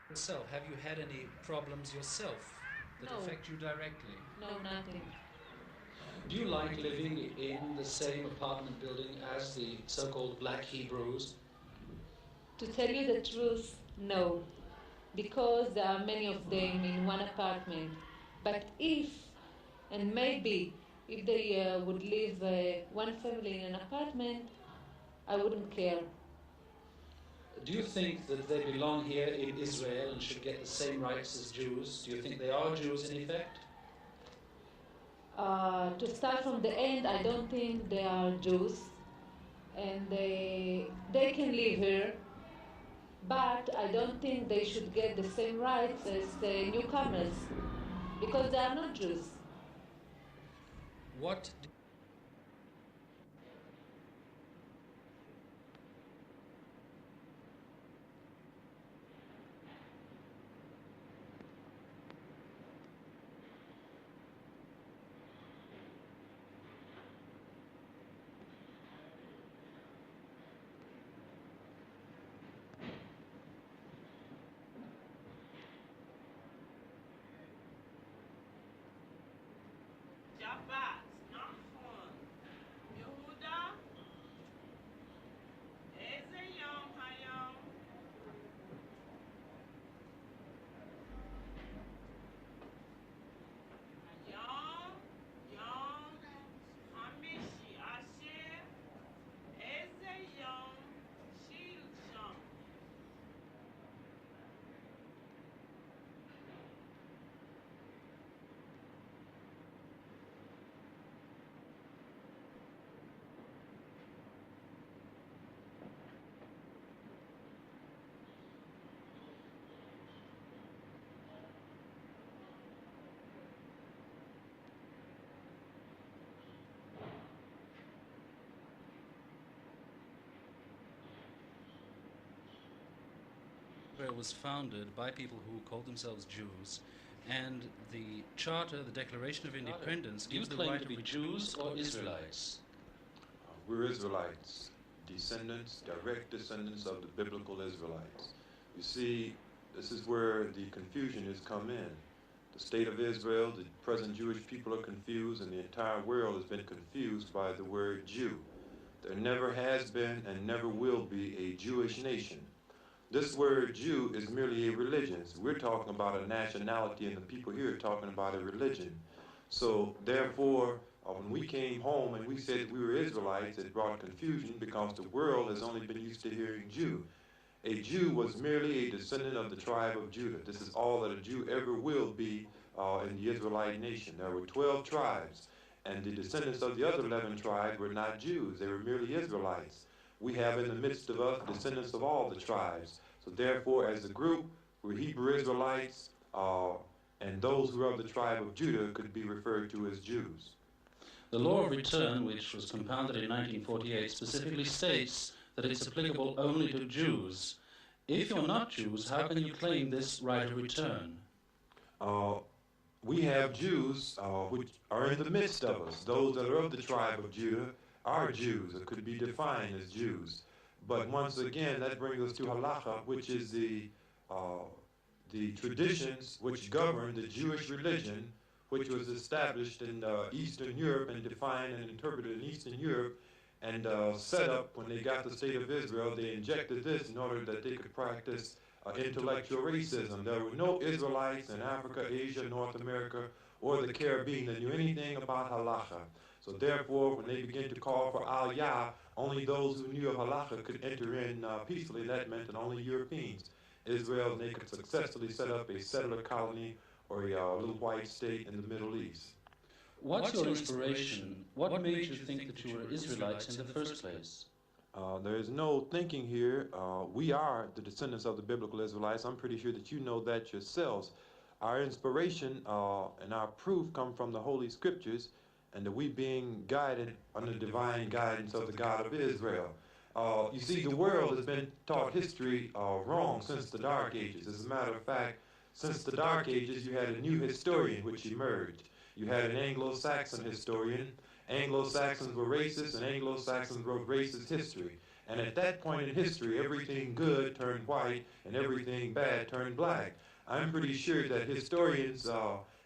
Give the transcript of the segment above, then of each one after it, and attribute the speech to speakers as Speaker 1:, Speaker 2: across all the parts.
Speaker 1: Yourself, have you had any problems yourself that
Speaker 2: No.
Speaker 1: affect you directly?
Speaker 2: No, nothing.
Speaker 1: Do you like living in the same apartment building as the so-called Black Hebrews?
Speaker 2: To tell you the truth, no, because there are many of them in one apartment. But if, and maybe, if they would live one family in an apartment, I wouldn't care.
Speaker 1: Do you think that they belong here in Israel and should get the same rights as Jews? Do you think they are Jews in effect?
Speaker 2: To start from the end, I don't think they are Jews, and they can live here, but I don't think they should get the same rights as the newcomers, because they are not Jews.
Speaker 1: What
Speaker 3: Shabbat, Nachon, Yehuda, איזה יום היום? היום, יום חמישי, אשר, איזה יום שלשום?
Speaker 1: Israel was founded by people who called themselves Jews, and the Charter, the Declaration of Independence, gives the right to be Jews or Israelites.
Speaker 4: We're Israelites, descendants, direct descendants of the biblical Israelites. You see, this is where the confusion has come in. The state of Israel, the present Jewish people are confused, and the entire world has been confused by the word Jew. There never has been and never will be a Jewish nation. This word Jew is merely a religion. So we're talking about a nationality, and the people here are talking about a religion. So therefore, when we came home and we said we were Israelites, it brought confusion because the world has only been used to hearing Jew. A Jew was merely a descendant of the tribe of Judah. This is all that a Jew ever will be in the Israelite nation. There were 12 tribes, and the descendants of the other 11 tribes were not Jews. They were merely Israelites. We have in the midst of us descendants of all the tribes. So therefore, as a group, we're Hebrew Israelites, and those who are of the tribe of Judah could be referred to as Jews.
Speaker 1: The law of return, which was compounded in 1948, specifically states that it's applicable only to Jews. If you're not Jews, how can you claim this right of return?
Speaker 4: We have Jews which are in the midst of us. Those that are of the tribe of Judah are Jews, or could be defined as Jews. But once again, that brings us to halacha, which is the traditions which govern the Jewish religion, which was established in Eastern Europe and defined and interpreted in Eastern Europe, and set up when they got the state of Israel. They injected this in order that they could practice intellectual racism. There were no Israelites in Africa, Asia, North America, or the Caribbean that knew anything about halacha. So therefore, when they began to call for aliyah, only those who knew of halacha could enter in peacefully. That meant that only Europeans, Israel, and they could successfully set up a settler colony or a little white state in the Middle East.
Speaker 1: What's your inspiration? What made you think that you were Israelites in the first place?
Speaker 4: There is no thinking here. We are the descendants of the biblical Israelites. I'm pretty sure that you know that yourselves. Our inspiration and our proof come from the Holy Scriptures, and that we being guided under the divine guidance of the God of Israel. You see, the world has been taught history wrong since the Dark Ages. As a matter of fact, since the Dark Ages, you had a new historian which emerged. You had an Anglo-Saxon historian. Anglo-Saxons were racist, and Anglo-Saxons wrote racist history. And at that point in history, everything good turned white, and everything bad turned black. I'm pretty sure that historians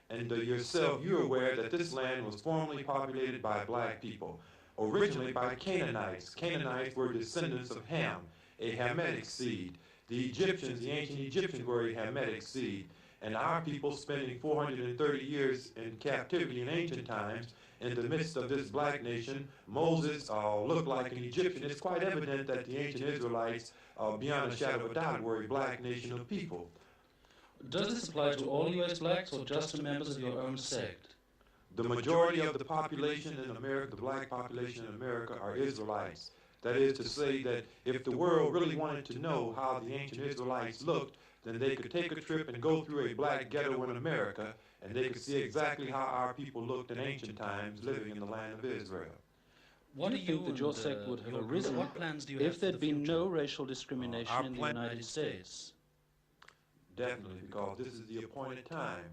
Speaker 4: and yourself, you're aware that this land was formerly populated by black people, originally by Canaanites. Canaanites were descendants of Ham, a Hamitic seed. The Egyptians, the ancient Egyptians, were a Hamitic seed. And our people spending 430 years in captivity in ancient times, in the midst of this black nation, Moses looked like an Egyptian. It's quite evident that the ancient Israelites beyond a shadow of a doubt, we're a black nation of people.
Speaker 1: Does this apply to all US blacks or just to members of your own sect?
Speaker 4: The majority of the population in America, the black population in America, are Israelites. That is to say that if the world really wanted to know how the ancient Israelites looked, then they could take a trip and go through a black ghetto in America, and they could see exactly how our people looked in ancient times living in the land of Israel.
Speaker 1: What do you think that your sect would have arisen if there'd been no racial discrimination in the United States?
Speaker 4: Definitely, because this is the appointed time.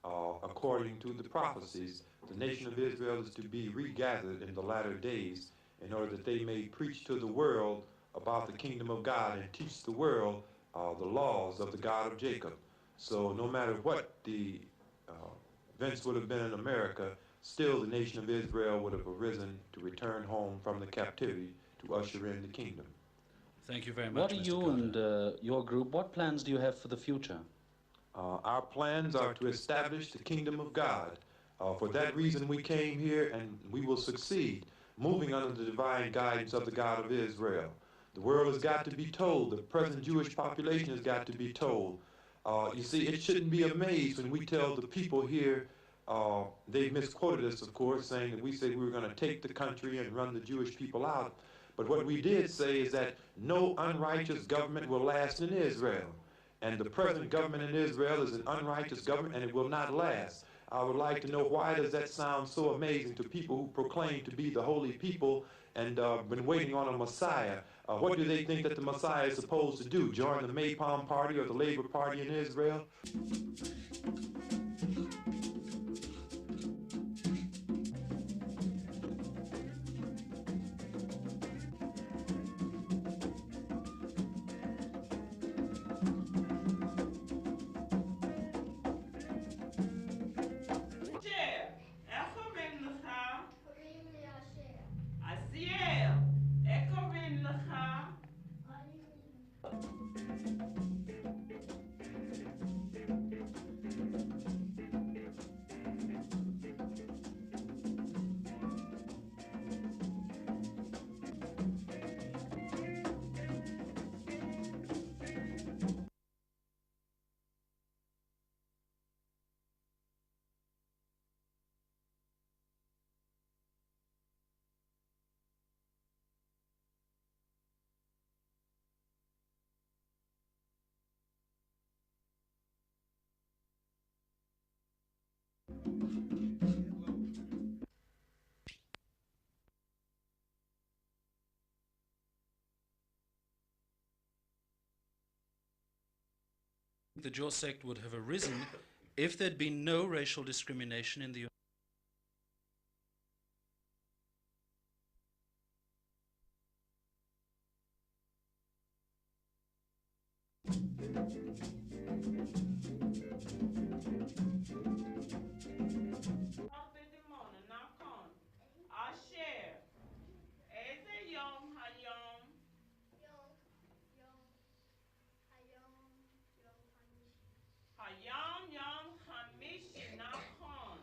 Speaker 4: According to the prophecies, the nation of Israel is to be regathered in the latter days in order that they may preach to the world about the kingdom of God and teach the world the laws of the God of Jacob. So no matter what the events would have been in America, still the nation of Israel would have arisen to return home from the captivity to usher in the kingdom.
Speaker 1: Thank you very much,
Speaker 5: What do you and your group, what plans do you have for the future?
Speaker 4: Our plans are to establish the kingdom of God. For that reason we came here, and we will succeed, moving under the divine guidance of the God of Israel. The world has got to be told, the present Jewish population has got to be told. You see, it shouldn't be amazed when we tell the people here, they've misquoted us, of course, saying that we said we were going to take the country and run the Jewish people out. But what we did say is that no unrighteous government will last in Israel. And the present government in Israel is an unrighteous government, and it will not last. I would like to know, why does that sound so amazing to people who proclaim to be the holy people and been waiting on a Messiah? What do they think that the Messiah is supposed to do? Join the Maypalm Party or the Labor Party in Israel?
Speaker 1: That your sect would have arisen if there'd been no racial discrimination in the
Speaker 3: Hayam Yam Hamishi Nakon.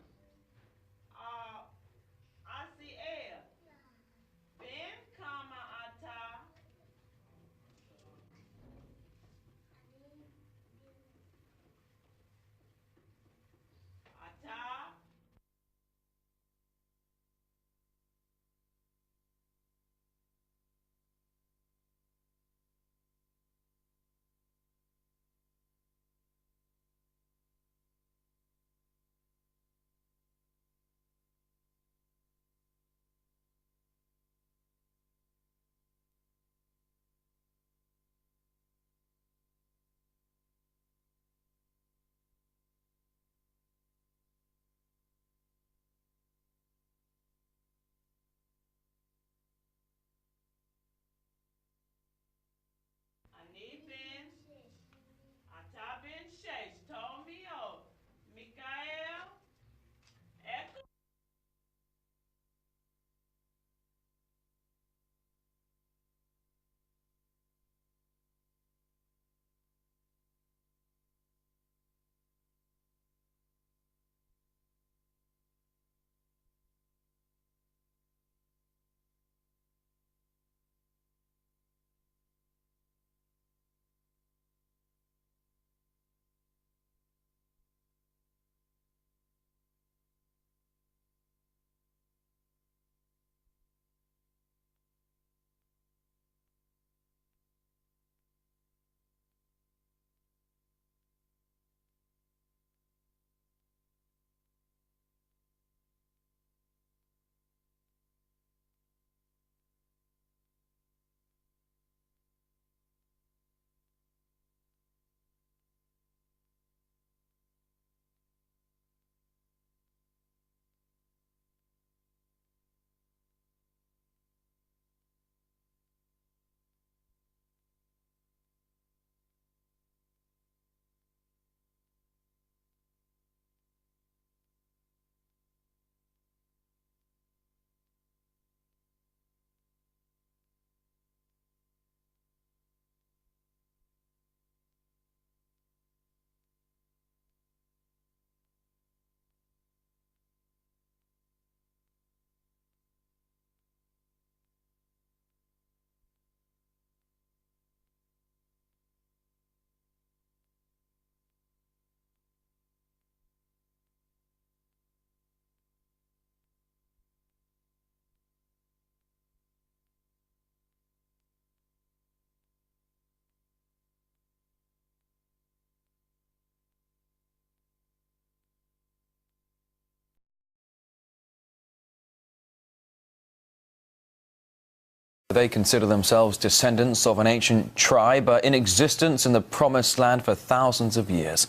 Speaker 6: They consider themselves descendants of an ancient tribe in existence in the Promised Land for thousands of years.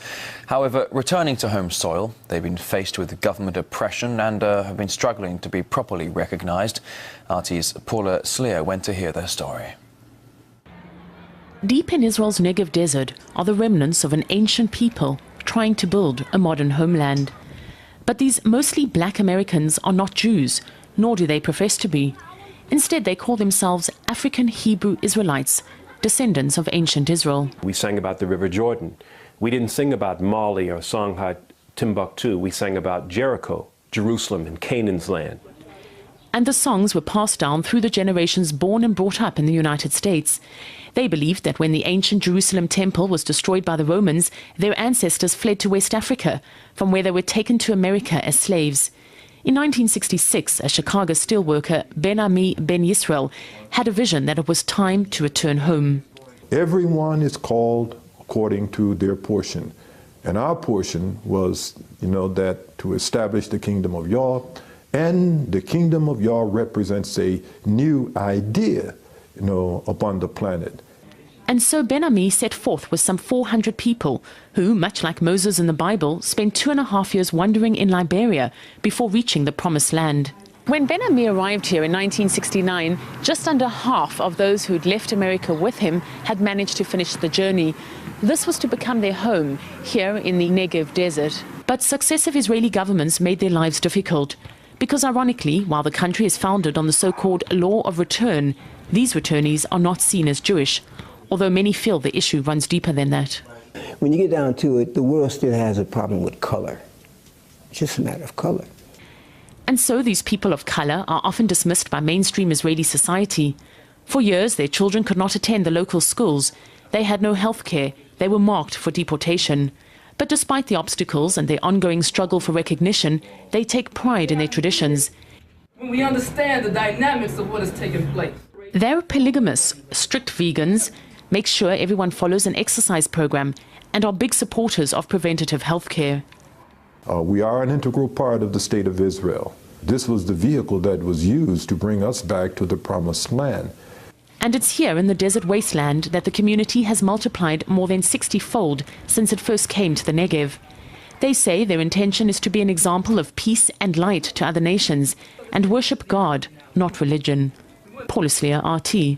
Speaker 6: However, returning to home soil, they've been faced with government oppression and have been struggling to be properly recognised. RT's Paula Sleer went to hear their story.
Speaker 7: Deep in Israel's Negev desert are the remnants of an ancient people trying to build a modern homeland. But these mostly black Americans are not Jews, nor do they profess to be. Instead, they call themselves African Hebrew Israelites, descendants of ancient Israel.
Speaker 8: We sang about the River Jordan. We didn't sing about Mali or Songhai, Timbuktu. We sang about Jericho, Jerusalem, and Canaan's land.
Speaker 7: And the songs were passed down through the generations born and brought up in the United States. They believed that when the ancient Jerusalem temple was destroyed by the Romans, their ancestors fled to West Africa, from where they were taken to America as slaves. In 1966, a Chicago steelworker, Ben Ami Ben Yisrael, had a vision that it was time to return home.
Speaker 9: Everyone is called according to their portion. And our portion was, that to establish the kingdom of Yah. And the kingdom of Yah represents a new idea, upon the planet.
Speaker 7: And so Ben Ami set forth with some 400 people who, much like Moses in the Bible, spent 2.5 years wandering in Liberia before reaching the Promised Land. When Ben Ami arrived here in 1969, just under half of those who'd left America with him had managed to finish the journey. This was to become their home here in the Negev desert. But successive Israeli governments made their lives difficult. Because ironically, while the country is founded on the so-called law of return, these returnees are not seen as Jewish, although many feel the issue runs deeper than that.
Speaker 10: When you get down to it, the world still has a problem with color. It's just a matter of color.
Speaker 7: And so these people of color are often dismissed by mainstream Israeli society. For years, their children could not attend the local schools. They had no health care. They were marked for deportation. But despite the obstacles and their ongoing struggle for recognition, they take pride in their traditions.
Speaker 11: When we understand the dynamics of what is taking place.
Speaker 7: They're polygamous, strict vegans, make sure everyone follows an exercise program, and are big supporters of preventative health care.
Speaker 9: We are an integral part of the state of Israel. This was the vehicle that was used to bring us back to the Promised Land.
Speaker 7: And it's here in the desert wasteland that the community has multiplied more than 60-fold since it first came to the Negev. They say their intention is to be an example of peace and light to other nations and worship God, not religion. Paula Sleer, RT.